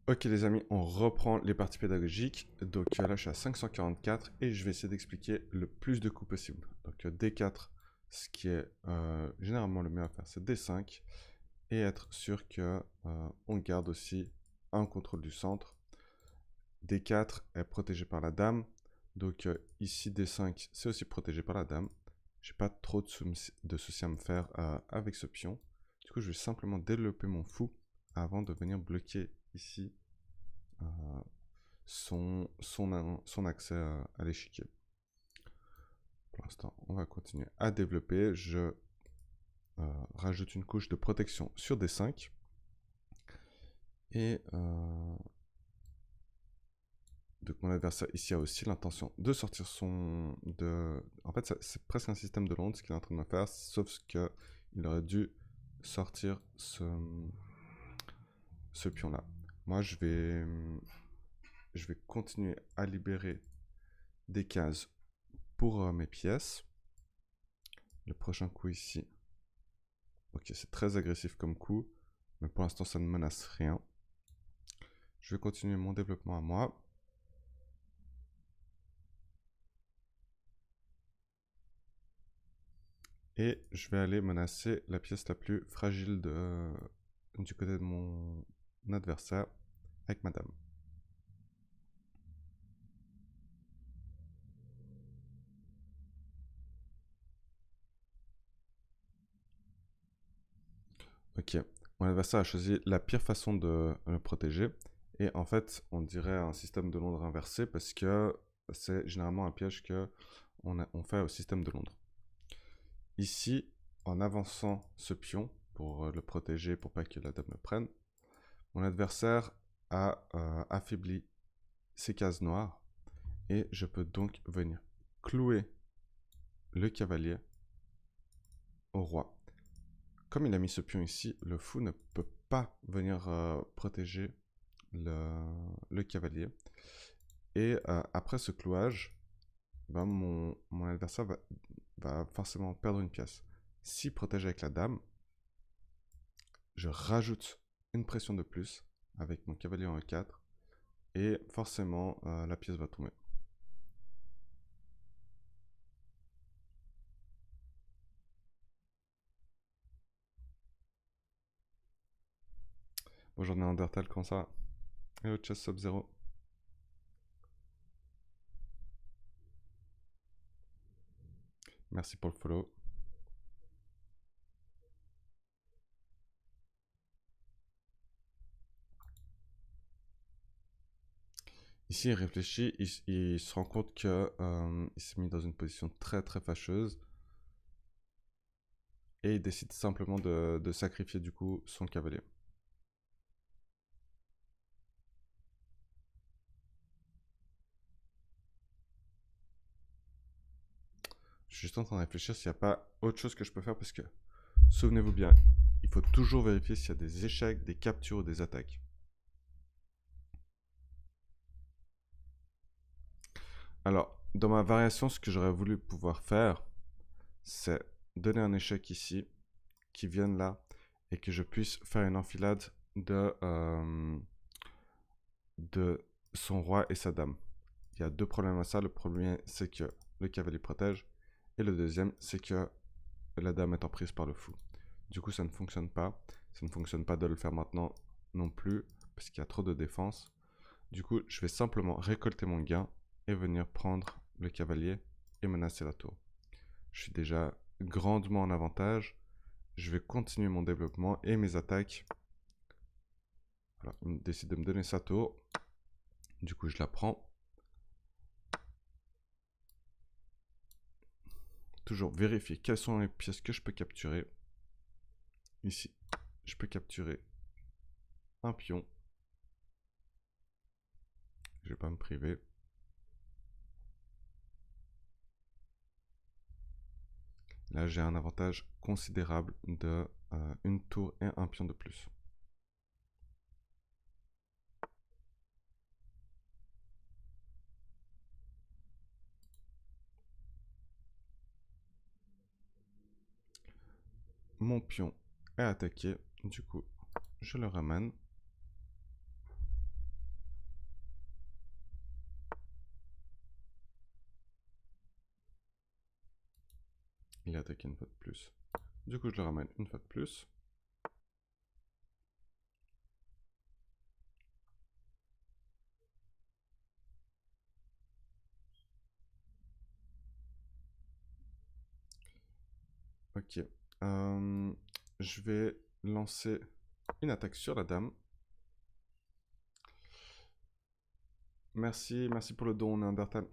Ok les amis, on reprend les parties pédagogiques. Donc là je suis à 544 et je vais essayer d'expliquer le plus de coups possible. Donc D4, ce qui est généralement le mieux à faire, c'est D5 et être sûr que on garde aussi un contrôle du centre. D4 est protégé par la dame. Donc ici D5 c'est aussi protégé par la dame. J'ai pas trop de soucis à me faire avec ce pion. Du coup je vais simplement développer mon fou avant de venir bloquer ici euh, son accès à l'échiquier. Pour l'instant, on va continuer à développer. Je rajoute une couche de protection sur D5. Et donc mon adversaire ici a aussi l'intention de sortir son... En fait, c'est presque un système de Londres ce qu'il est en train de faire, sauf qu'il aurait dû sortir ce pion-là. Moi, je vais continuer à libérer des cases pour mes pièces. Le prochain coup ici. Ok, c'est très agressif comme coup, mais pour l'instant ça ne menace rien. Je vais continuer mon développement à moi. Et je vais aller menacer la pièce la plus fragile du côté de mon adversaire avec ma dame. Ok, mon adversaire a choisi la pire façon de me protéger. Et en fait, on dirait un système de Londres inversé parce que c'est généralement un piège que on fait au système de Londres. Ici, en avançant ce pion pour le protéger, pour pas que la dame me prenne, mon adversaire a affaibli ses cases noires et je peux donc venir clouer le cavalier au roi. Comme il a mis ce pion ici, le fou ne peut pas venir protéger le cavalier. Et après ce clouage, ben, mon adversaire va forcément perdre une pièce. S'il protège avec la dame, je rajoute une pression de plus avec mon cavalier en E4 et forcément la pièce va tomber. Bonjour Néandertal, comment ça va? Hello Chess Sub-Zero. Merci pour le follow. Ici, il réfléchit, il se rend compte que il s'est mis dans une position très très fâcheuse et il décide simplement de sacrifier du coup son cavalier. Je suis juste en train de réfléchir s'il n'y a pas autre chose que je peux faire parce que, souvenez-vous bien, il faut toujours vérifier s'il y a des échecs, des captures ou des attaques. Alors, dans ma variation, ce que j'aurais voulu pouvoir faire, c'est donner un échec ici, qui vienne là, et que je puisse faire une enfilade de son roi et sa dame. Il y a deux problèmes à ça. Le premier, c'est que le cavalier protège, et le deuxième, c'est que la dame est en prise par le fou. Du coup, ça ne fonctionne pas. Ça ne fonctionne pas de le faire maintenant non plus, parce qu'il y a trop de défense. Du coup, je vais simplement récolter mon gain et venir prendre le cavalier et menacer la tour. Je suis déjà grandement en avantage. Je vais continuer mon développement et mes attaques. Voilà, il décide de me donner sa tour. Du coup, je la prends. Toujours vérifier quelles sont les pièces que je peux capturer. Ici, je peux capturer un pion. Je ne vais pas me priver. Là, j'ai un avantage considérable de une tour et un pion de plus. Mon pion est attaqué. Du coup, je le ramène. Il est attaqué une fois de plus. Du coup, je le ramène une fois de plus. Ok. Je vais lancer une attaque sur la dame. Merci, merci pour le don, Néandertal.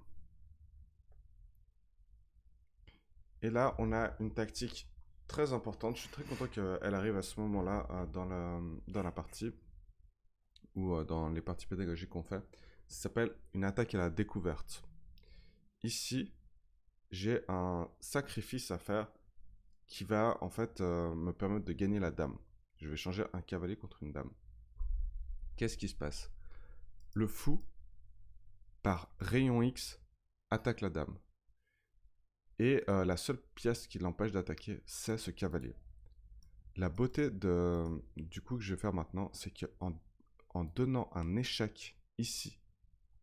Et là, on a une tactique très importante. Je suis très content qu'elle arrive à ce moment-là dans la partie, ou dans les parties pédagogiques qu'on fait. Ça s'appelle une attaque à la découverte. Ici, j'ai un sacrifice à faire qui va en fait me permettre de gagner la dame. Je vais changer un cavalier contre une dame. Qu'est-ce qui se passe? Le fou, par rayon X, attaque la dame. Et la seule pièce qui l'empêche d'attaquer, c'est ce cavalier. La beauté du coup que je vais faire maintenant, c'est qu'en donnant un échec ici,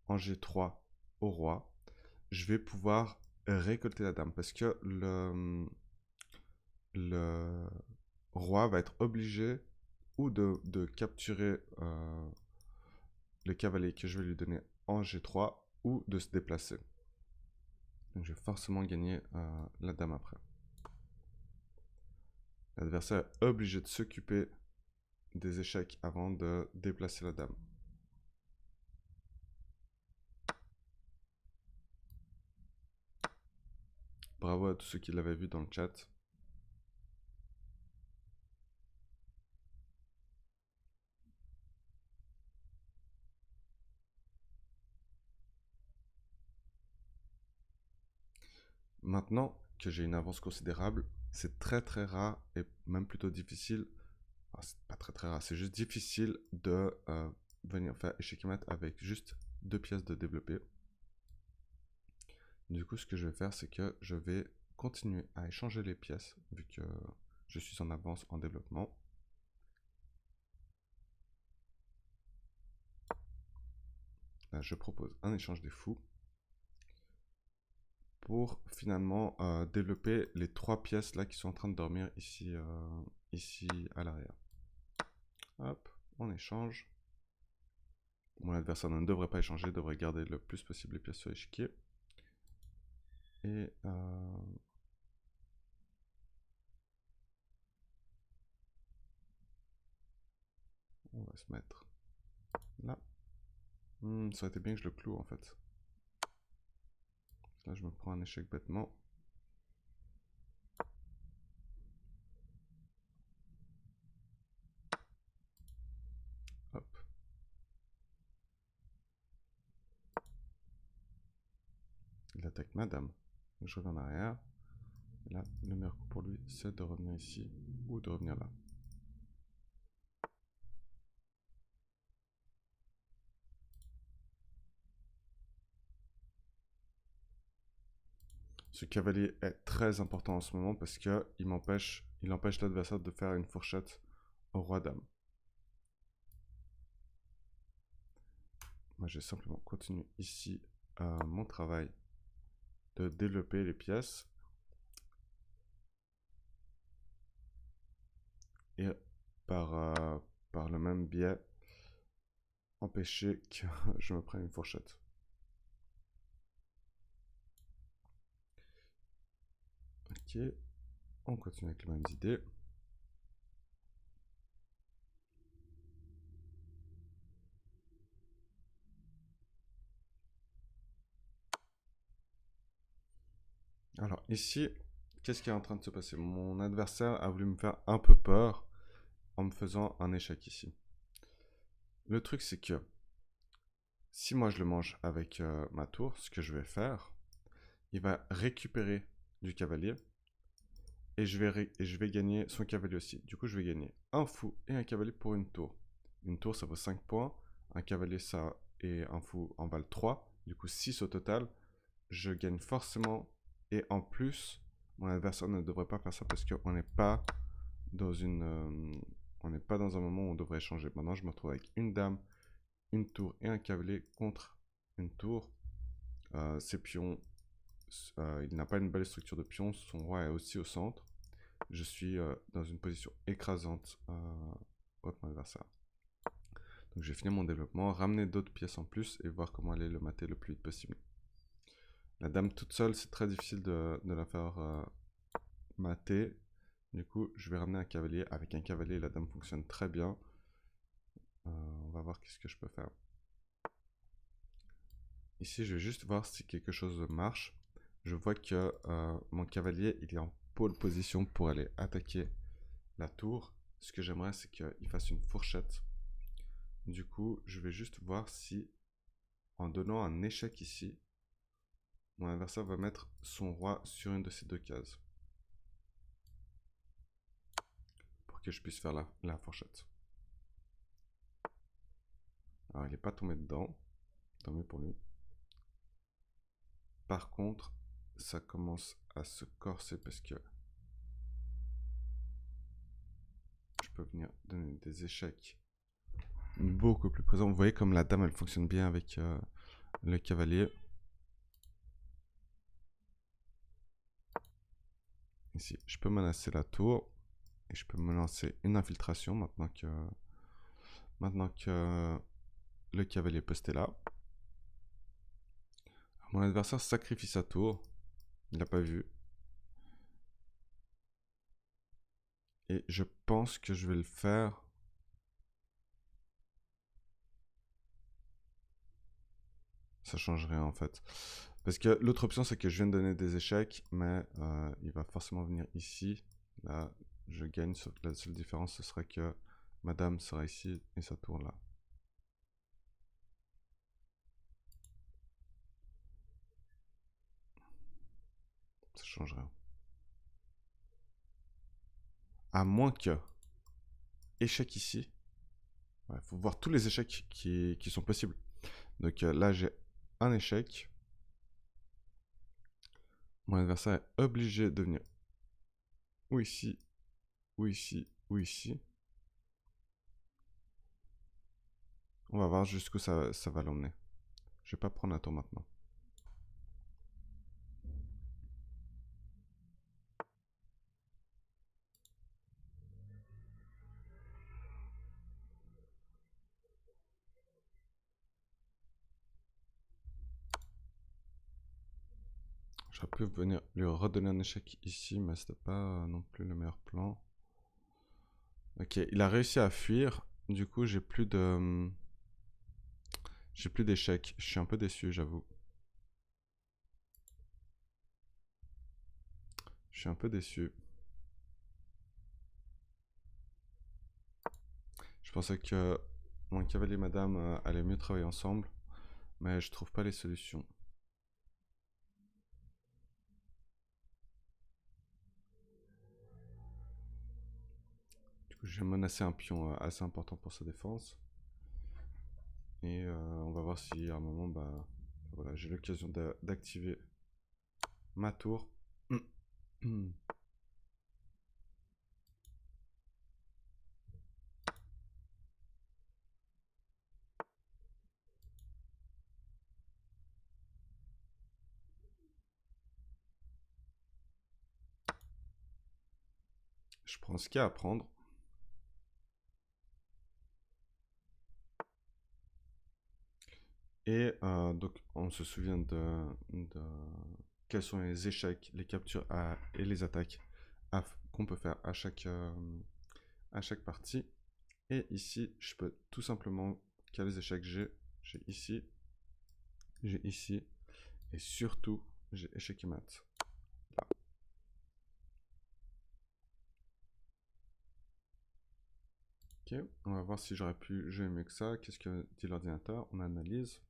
en G3 au roi, je vais pouvoir récolter la dame. Parce que le roi va être obligé ou de capturer le cavalier que je vais lui donner en G3 ou de se déplacer. Donc je vais forcément gagner la dame après. L'adversaire est obligé de s'occuper des échecs avant de déplacer la dame. Bravo à tous ceux qui l'avaient vu dans le chat. Maintenant que j'ai une avance considérable, c'est très très rare et même plutôt difficile. Enfin, c'est pas très très rare, c'est juste difficile de venir faire échec et mat avec juste 2 pièces de développé. Du coup, ce que je vais faire, c'est que je vais continuer à échanger les pièces vu que je suis en avance en développement. Là, je propose un échange des fous pour finalement développer les 3 pièces là qui sont en train de dormir ici, ici à l'arrière. Hop, on échange. Mon adversaire ne devrait pas échanger, devrait garder le plus possible les pièces sur l'échiquier. Et on va se mettre là. Ça aurait été bien que je le cloue en fait. Là, je me prends un échec bêtement. Hop. Il attaque madame. Je reviens en arrière. Et là, le meilleur coup pour lui, c'est de revenir ici ou de revenir là. Ce cavalier est très important en ce moment parce que il empêche l'adversaire de faire une fourchette au roi-dame. Moi, je vais simplement continuer ici mon travail de développer les pièces. Et par le même biais, empêcher que je me prenne une fourchette. Ok, on continue avec les mêmes idées. Alors ici, qu'est-ce qui est en train de se passer? Mon adversaire a voulu me faire un peu peur en me faisant un échec ici. Le truc c'est que si moi je le mange avec ma tour, ce que je vais faire, il va récupérer du cavalier et je vais gagner son cavalier aussi. Du coup, je vais gagner un fou et un cavalier pour une tour. Une tour, ça vaut 5 points. Un cavalier, ça et un fou en valent 3. Du coup, 6 au total. Je gagne forcément. Et en plus, mon adversaire ne devrait pas faire ça parce qu'on n'est pas dans on n'est pas dans un moment où on devrait échanger. Maintenant, je me retrouve avec une dame, une tour et un cavalier contre une tour. Ces pions il n'a pas une belle structure de pion, son roi est aussi au centre. Je suis dans une position écrasante contre mon adversaire. Donc je vais finir mon développement, ramener d'autres pièces en plus et voir comment aller le mater le plus vite possible. La dame toute seule, c'est très difficile de la faire mater. Du coup, je vais ramener un cavalier. Avec un cavalier, la dame fonctionne très bien. On va voir qu'est-ce que je peux faire. Ici, je vais juste voir si quelque chose marche. Je vois que mon cavalier, il est en pole position pour aller attaquer la tour. Ce que j'aimerais, c'est qu'il fasse une fourchette. Du coup, je vais juste voir si, en donnant un échec ici, mon adversaire va mettre son roi sur une de ces deux cases. Pour que je puisse faire la fourchette. Alors, il n'est pas tombé dedans. Tant mieux pour lui. Par contre, ça commence à se corser parce que je peux venir donner des échecs beaucoup plus présents. Vous voyez comme la dame, elle fonctionne bien avec le cavalier. Ici, je peux menacer la tour. Et je peux me lancer une infiltration maintenant que le cavalier est posté là. Mon adversaire sacrifie sa tour. Il n'a pas vu. Et je pense que je vais le faire. Ça change rien en fait. Parce que l'autre option, c'est que je viens de donner des échecs, mais il va forcément venir ici. Là, je gagne. La seule différence, ce serait que ma dame sera ici et sa tour là. Ça change rien. À moins que échec ici. Il faut voir tous les échecs qui sont possibles. Donc là, j'ai un échec. Mon adversaire est obligé de venir ou ici, ou ici, ou ici. On va voir jusqu'où ça va l'emmener. Je vais pas prendre un tour maintenant. J'aurais pu venir lui redonner un échec ici, mais c'était pas non plus le meilleur plan. Ok, il a réussi à fuir. Du coup, j'ai plus d'échecs. Je suis un peu déçu, j'avoue. Je suis un peu déçu. Je pensais que mon cavalier et madame allaient mieux travailler ensemble, mais je trouve pas les solutions. Du coup, j'ai menacé un pion assez important pour sa défense. Et on va voir si à un moment, bah, voilà, j'ai l'occasion d'activer ma tour. Je prends ce qu'il y a à prendre. Et donc, on se souvient de quels sont les échecs, les captures et les attaques qu'on peut faire à chaque partie. Et ici, je peux tout simplement, quels échecs j'ai ici, j'ai ici, et surtout, j'ai échec et mat. Là. Ok, on va voir si j'aurais pu jouer mieux que ça. Qu'est-ce que dit l'ordinateur? On analyse.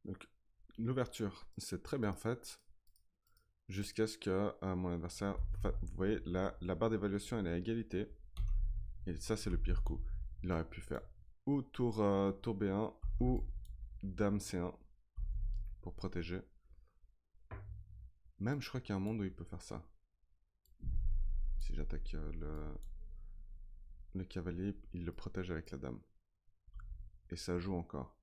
Donc, l'ouverture, c'est très bien faite. Jusqu'à ce que mon adversaire... vous voyez, la barre d'évaluation, elle est à égalité. Et ça, c'est le pire coup. Il aurait pu faire ou tour B1 ou dame C1 pour protéger. Même, je crois qu'il y a un monde où il peut faire ça. Si j'attaque le cavalier, il le protège avec la dame. Et ça joue encore.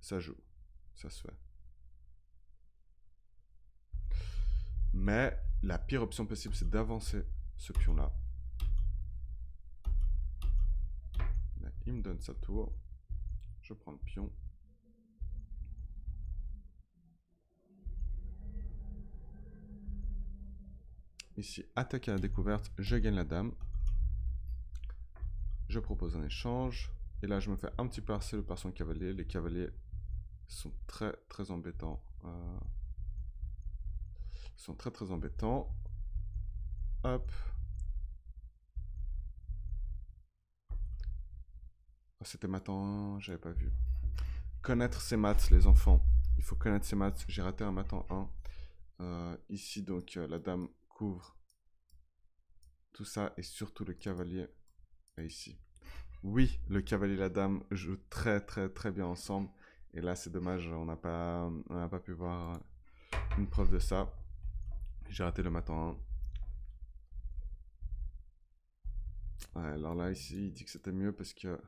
Ça joue. Ça se fait. Mais la pire option possible, c'est d'avancer ce pion-là. Il me donne sa tour. Je prends le pion. Ici, attaque à la découverte, je gagne la dame. Je propose un échange. Et là, je me fais un petit peu harceler par son cavalier. Les cavaliers sont très très embêtants. Ils sont très très embêtants. Hop. Oh, c'était matin 1, j'avais pas vu. Connaître ses maths, les enfants. Il faut connaître ses maths. J'ai raté un matin 1. Ici, donc, la dame couvre tout ça et surtout le cavalier est ici. Oui, le cavalier et la dame jouent très très très bien ensemble. Et là, c'est dommage, on n'a pas pu voir une preuve de ça. J'ai raté le matin 1. Ouais, alors là, ici, il dit que c'était mieux parce que...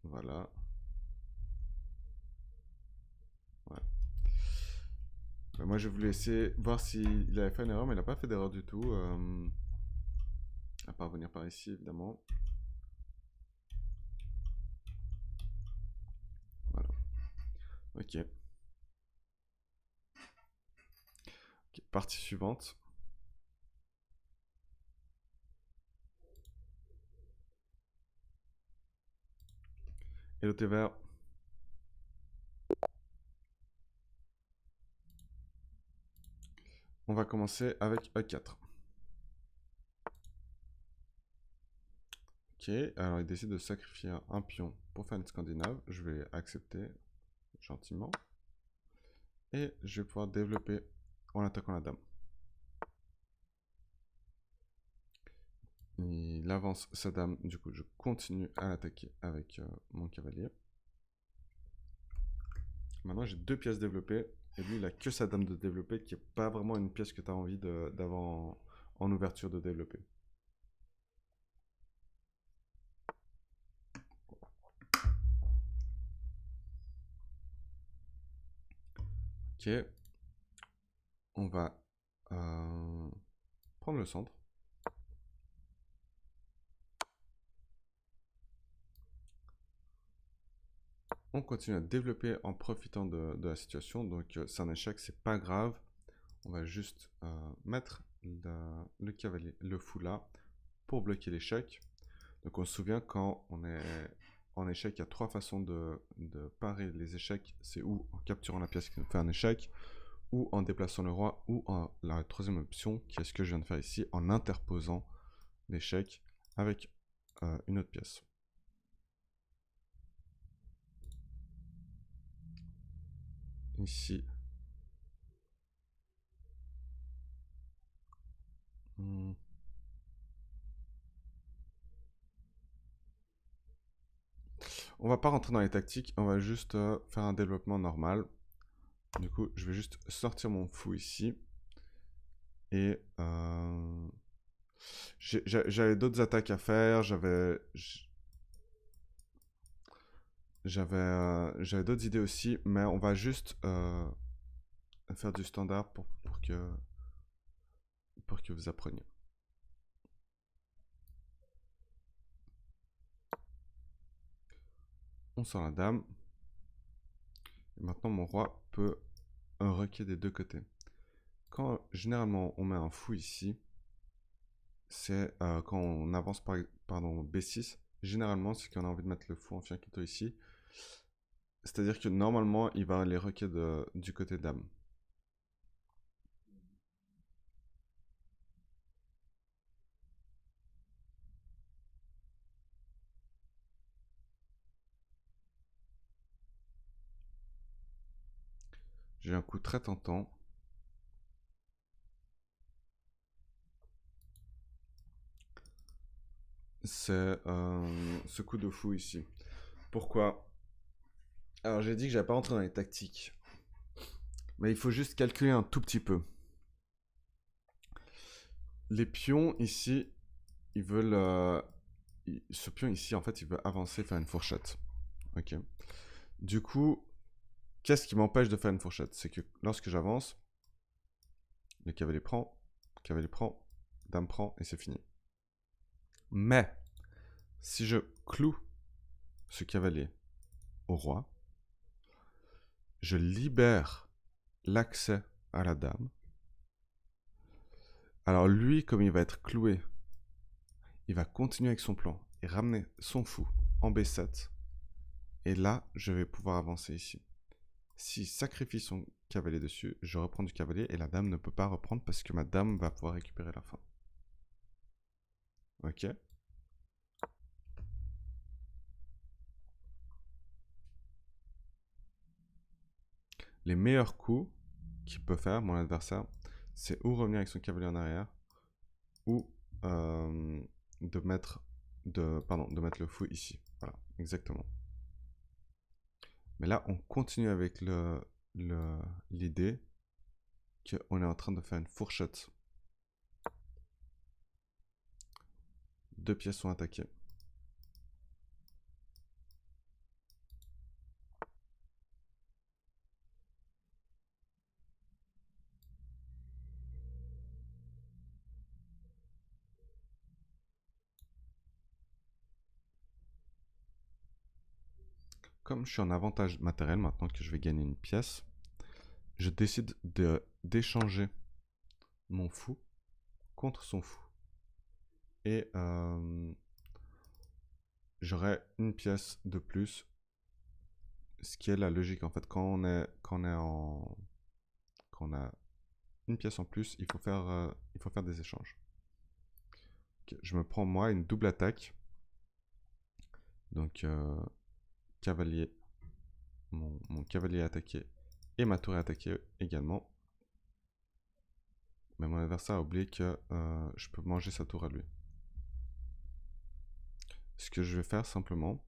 Voilà. Ouais. Ben, moi, je voulais essayer, voir s'il avait fait une erreur, mais il n'a pas fait d'erreur du tout. À part venir par ici, évidemment. Voilà. Ok. Ok, partie suivante. Et le thé vert. On va commencer avec E4. Ok, alors il décide de sacrifier un pion pour faire une scandinave. Je vais accepter gentiment. Et je vais pouvoir développer en attaquant la dame. Il avance sa dame, du coup je continue à l'attaquer avec mon cavalier. Maintenant j'ai 2 pièces développées, et lui il a que sa dame de développer, qui n'est pas vraiment une pièce que tu as envie d'avoir en ouverture de développer. Ok, on va prendre le centre. On continue à développer en profitant de la situation, donc c'est un échec, c'est pas grave. On va juste mettre le cavalier, le fou là, pour bloquer l'échec. Donc on se souvient, quand on est en échec, il y a 3 façons de parer les échecs. C'est ou en capturant la pièce qui nous fait un échec, ou en déplaçant le roi, ou en la troisième option, qui est ce que je viens de faire ici, en interposant l'échec avec une autre pièce. Ici. On va pas rentrer dans les tactiques, on va juste faire un développement normal. Du coup, je vais juste sortir mon fou ici. Et j'avais d'autres attaques à faire, j'avais d'autres idées aussi, mais on va juste faire du standard pour que vous appreniez. On sort la dame. Et maintenant, mon roi peut roquer des 2 côtés. Quand généralement on met un fou ici, c'est quand on avance pardon, B6, généralement c'est qu'on a envie de mettre le fou en fianchetto ici. C'est-à-dire que normalement il va les roquer du côté dame. J'ai un coup très tentant. c'est ce coup de fou ici. Pourquoi? Alors j'ai dit que j'allais pas rentrer dans les tactiques. Mais il faut juste calculer un tout petit peu. Les pions ici, ils veulent... ce pion ici, en fait, il veut avancer, faire une fourchette. Ok. Du coup, qu'est-ce qui m'empêche de faire une fourchette? C'est que lorsque j'avance, le cavalier prend, dame prend, et c'est fini. Mais, si je cloue ce cavalier au roi, je libère l'accès à la dame. Alors lui, comme il va être cloué, il va continuer avec son plan et ramener son fou en B7. Et là, je vais pouvoir avancer ici. S'il sacrifie son cavalier dessus, je reprends du cavalier et la dame ne peut pas reprendre parce que ma dame va pouvoir récupérer la fin. Ok. Les meilleurs coups qu'il peut faire, mon adversaire, c'est ou revenir avec son cavalier en arrière, ou de mettre le fou ici. Voilà, exactement. Mais là, on continue avec l'idée qu'on est en train de faire une fourchette. Deux pièces sont attaquées. Comme je suis en avantage matériel maintenant que je vais gagner une pièce, je décide d'échanger mon fou contre son fou. Et j'aurai une pièce de plus, ce qui est la logique en fait. Quand on a une pièce en plus, il faut faire des échanges. Okay, je me prends moi une double attaque. Donc cavalier, mon cavalier est attaqué et ma tour est attaquée également. Mais mon adversaire a oublié que je peux manger sa tour à lui. Ce que je vais faire simplement,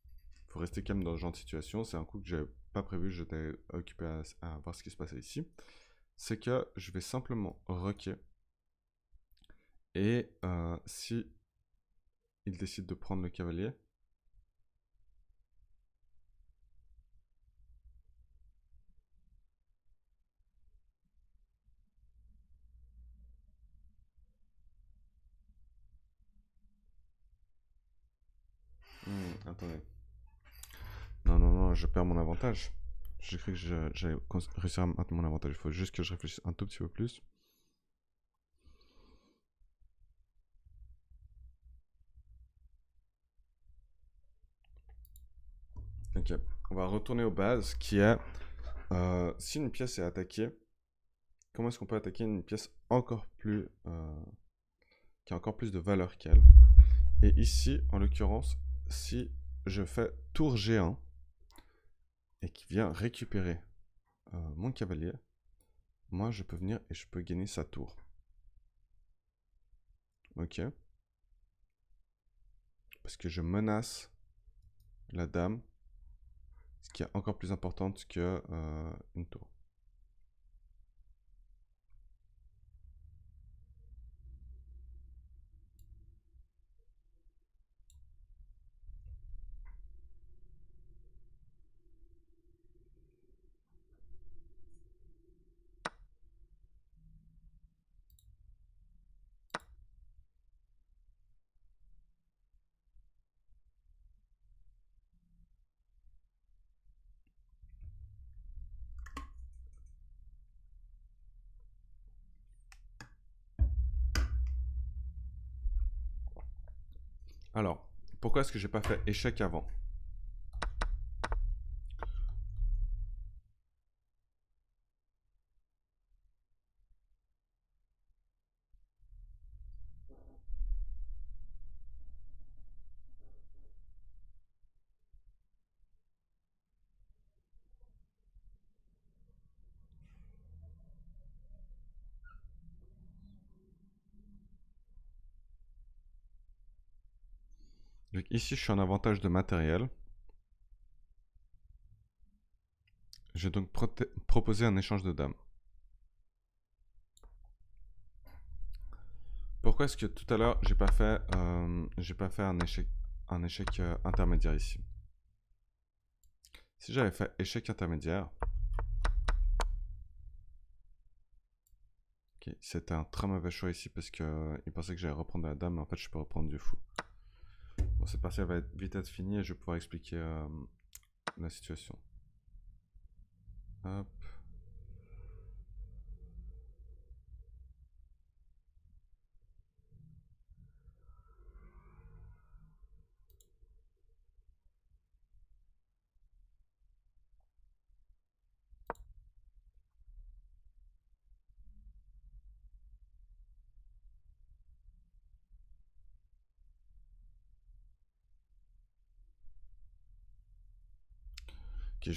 il faut rester calme dans ce genre de situation, c'est un coup que j'avais pas prévu, j'étais occupé à voir ce qui se passait ici. C'est que je vais simplement roquer. Et si il décide de prendre le cavalier, attendez. Non, non, non, je perds mon avantage. J'ai cru que j'allais réussir à maintenir mon avantage. Il faut juste que je réfléchisse un tout petit peu plus. Ok, on va retourner aux bases qui est si une pièce est attaquée, comment est-ce qu'on peut attaquer une pièce encore plus qui a encore plus de valeur qu'elle? Et ici, en l'occurrence, si je fais tour G1 et qui vient récupérer mon cavalier, moi je peux venir et je peux gagner sa tour. Ok. Parce que je menace la dame, ce qui est encore plus importante que une tour. Alors, pourquoi est-ce que j'ai pas fait échec avant? Donc ici, je suis en avantage de matériel. J'ai donc proposé un échange de dames. Pourquoi est-ce que tout à l'heure, j'ai pas fait un échec intermédiaire ici? Si j'avais fait échec intermédiaire, ok, c'était un très mauvais choix ici parce que il pensait que j'allais reprendre la dame, mais en fait, je peux reprendre du fou. Bon, cette partie va vite être finie et je vais pouvoir expliquer la situation. Hop. Ok,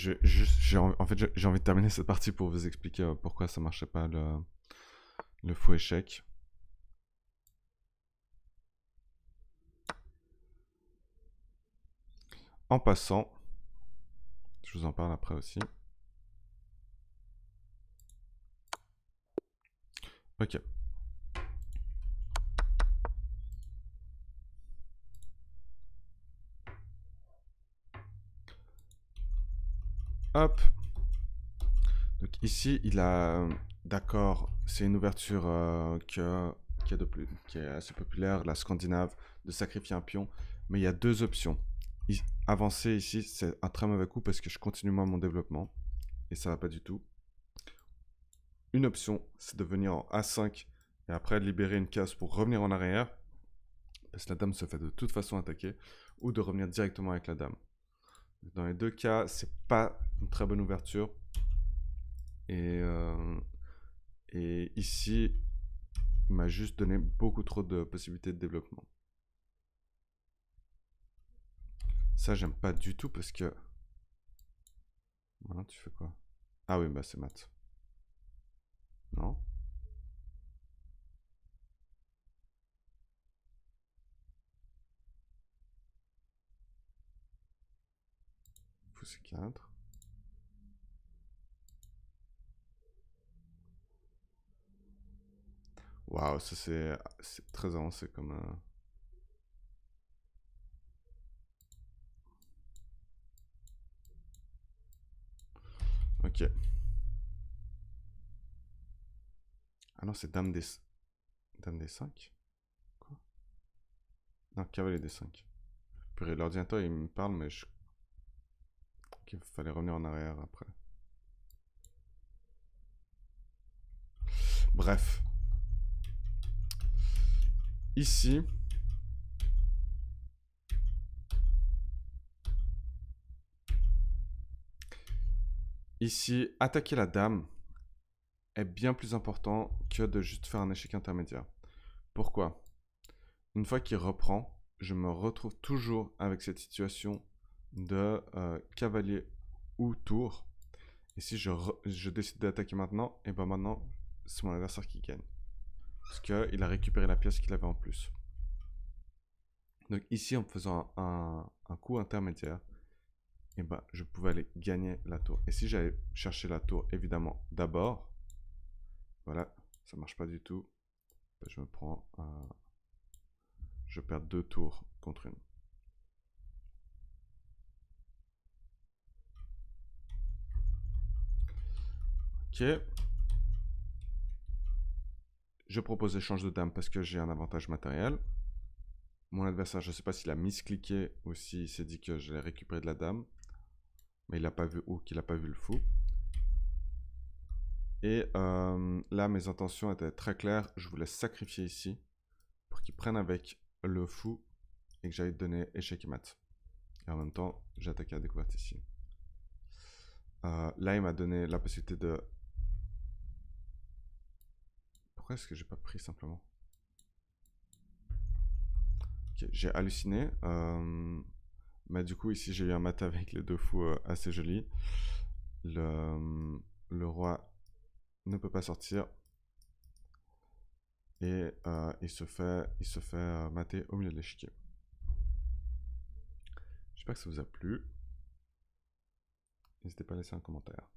en fait, j'ai envie de terminer cette partie pour vous expliquer pourquoi ça marchait pas le fou échec. En passant, je vous en parle après aussi. Ok. Hop. Donc ici, il a... D'accord, c'est une ouverture qui est assez populaire, la Scandinave, de sacrifier un pion. Mais il y a deux options. Avancer ici, c'est un très mauvais coup parce que je continue moi mon développement. Et ça va pas du tout. Une option, c'est de venir en A5 et après libérer une case pour revenir en arrière. Parce que la dame se fait de toute façon attaquer. Ou de revenir directement avec la dame. Dans les deux cas, c'est pas une très bonne ouverture. Et ici, il m'a juste donné beaucoup trop de possibilités de développement. Ça, j'aime pas du tout parce que... Voilà, tu fais quoi? Ah oui, bah c'est mat. Non? Fou C4. Waouh, ça c'est très avancé comme... Ok. Ah non, c'est Dame des 5. Quoi? Non, cavalier des 5. Purée, l'ordinateur il me parle, mais je... Ok, il fallait revenir en arrière après. Bref. Ici... Ici, attaquer la dame est bien plus important que de juste faire un échec intermédiaire. Pourquoi? Une fois qu'il reprend, je me retrouve toujours avec cette situation de cavalier ou tour. Et si je décide d'attaquer maintenant, et ben maintenant, c'est mon adversaire qui gagne. Parce qu'il a récupéré la pièce qu'il avait en plus. Donc ici, en faisant un coup intermédiaire, et ben, je pouvais aller gagner la tour. Et si j'allais chercher la tour, évidemment, d'abord, voilà, ça marche pas du tout. Ben, je perds 2 tours contre une. Ok. Je propose échange de dame parce que j'ai un avantage matériel. Mon adversaire, je ne sais pas s'il a miscliqué ou s'il s'est dit que j'allais récupérer de la dame. Mais il n'a pas vu ou qu'il n'a pas vu le fou. Et là, mes intentions étaient très claires. Je voulais sacrifier ici pour qu'il prenne avec le fou et que j'aille donner échec et mat. Et en même temps, j'ai attaqué à découverte ici. Là, il m'a donné la possibilité de... Pourquoi est-ce que j'ai pas pris simplement? Ok, j'ai halluciné. Mais du coup, ici, j'ai eu un mat avec les deux fous assez joli. Le roi ne peut pas sortir. Et il se fait mater au milieu de l'échiquier. J'espère que ça vous a plu. N'hésitez pas à laisser un commentaire.